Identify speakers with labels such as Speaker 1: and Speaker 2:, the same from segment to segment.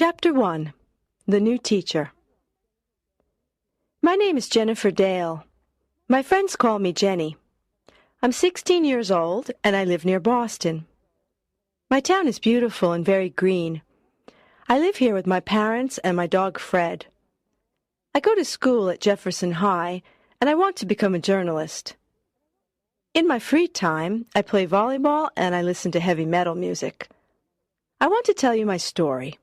Speaker 1: Chapter 1. The New Teacher. My name is Jennifer Dale. My friends call me Jenny. I'm 16 years old, and I live near Boston. My town is beautiful and very green. I live here with my parents and my dog Fred. I go to school at Jefferson High, and I want to become a journalist. In my free time, I play volleyball and I listen to heavy metal music. I want to tell you my story.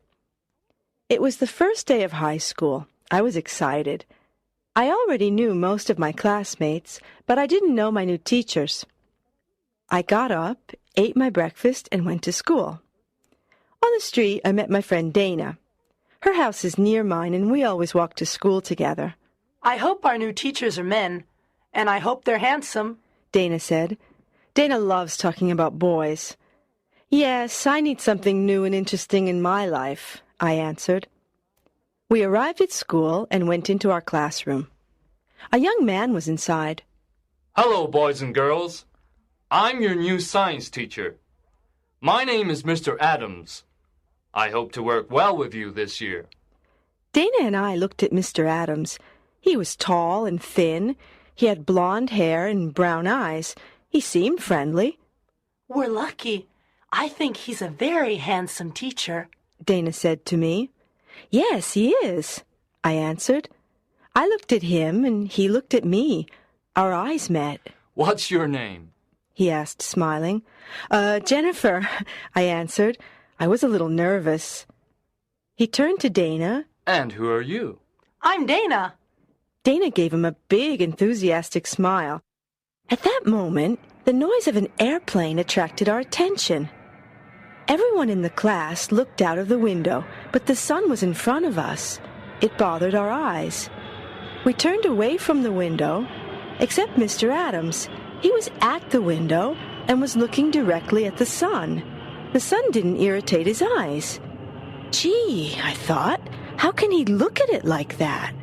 Speaker 1: It was the first day of high school. I was excited. I already knew most of my classmates, but I didn't know my new teachers. I got up, ate my breakfast, and went to school. On the street, I met my friend Dana. Her house is near mine, and we always walk to school together.
Speaker 2: I hope our new teachers are men, and I hope they're handsome,
Speaker 1: Dana said. Dana loves talking about boys. Yes, I need something new and interesting in my life, I answered. We arrived at school and went into our classroom. A young man was inside.
Speaker 3: Hello, boys and girls. I'm your new science teacher. My name is Mr. Adams. I hope to work well with you this year.
Speaker 1: Dana and I looked at Mr. Adams. He was tall and thin. He had blonde hair and brown eyes. He seemed friendly.
Speaker 2: We're lucky. I think he's a very handsome teacher,
Speaker 1: Dana said to me. Yes, he is, I answered. I looked at him and he looked at me. Our eyes met.
Speaker 3: What's your name?
Speaker 1: He asked, smiling. Jennifer, I answered. I was a little nervous. He turned to Dana.
Speaker 3: And who are you?
Speaker 2: I'm Dana.
Speaker 1: Dana gave him a big, enthusiastic smile. At that moment, the noise of an airplane attracted our attention. Everyone in the class looked out of the window, but the sun was in front of us. It bothered our eyes. We turned away from the window, except Mr. Adams. He was at the window and was looking directly at the sun. The sun didn't irritate his eyes. Gee, I thought, how can he look at it like that?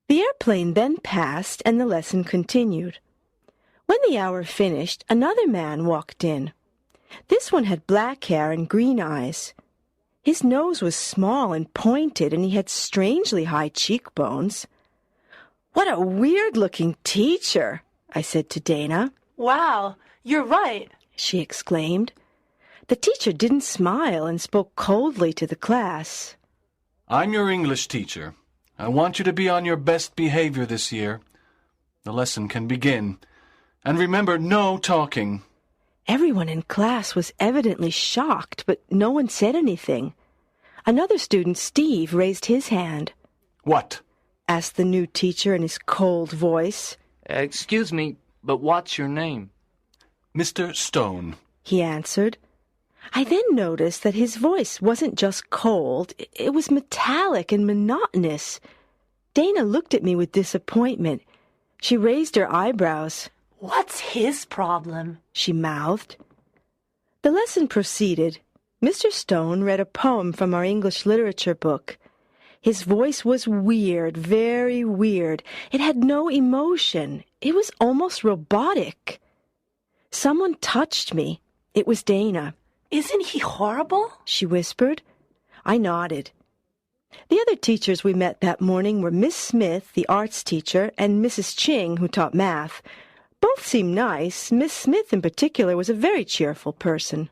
Speaker 1: The airplane then passed and the lesson continued. When the hour finished, another man walked in. This one had black hair and green eyes. His nose was small and pointed, and he had strangely high cheekbones. What a weird-looking teacher, I said to Dana.
Speaker 2: Wow, you're right,
Speaker 1: she exclaimed. The teacher didn't smile and spoke coldly to the class.
Speaker 4: I'm your English teacher. I want you to be on your best behavior this year. The lesson can begin. And remember, no talking.
Speaker 1: Everyone in class was evidently shocked, but no one said anything. Another student, Steve, raised his hand.
Speaker 4: What?
Speaker 1: Asked the new teacher in his cold voice.
Speaker 3: Excuse me, but what's your name?
Speaker 4: Mr. Stone,
Speaker 1: he answered. I then noticed that his voice wasn't just cold, it was metallic and monotonous. Dana looked at me with disappointment. She raised her eyebrows.
Speaker 2: What's his problem?
Speaker 1: She mouthed. The lesson proceeded. Mr. Stone read a poem from our English literature book. His voice was weird, very weird. It had no emotion. It was almost robotic. Someone touched me. It was Dana.
Speaker 2: Isn't he horrible?
Speaker 1: She whispered. I nodded. The other teachers we met that morning were Miss Smith, the arts teacher, and Mrs. Ching, who taught math. Both seemed nice. Miss Smith in particular was a very cheerful person.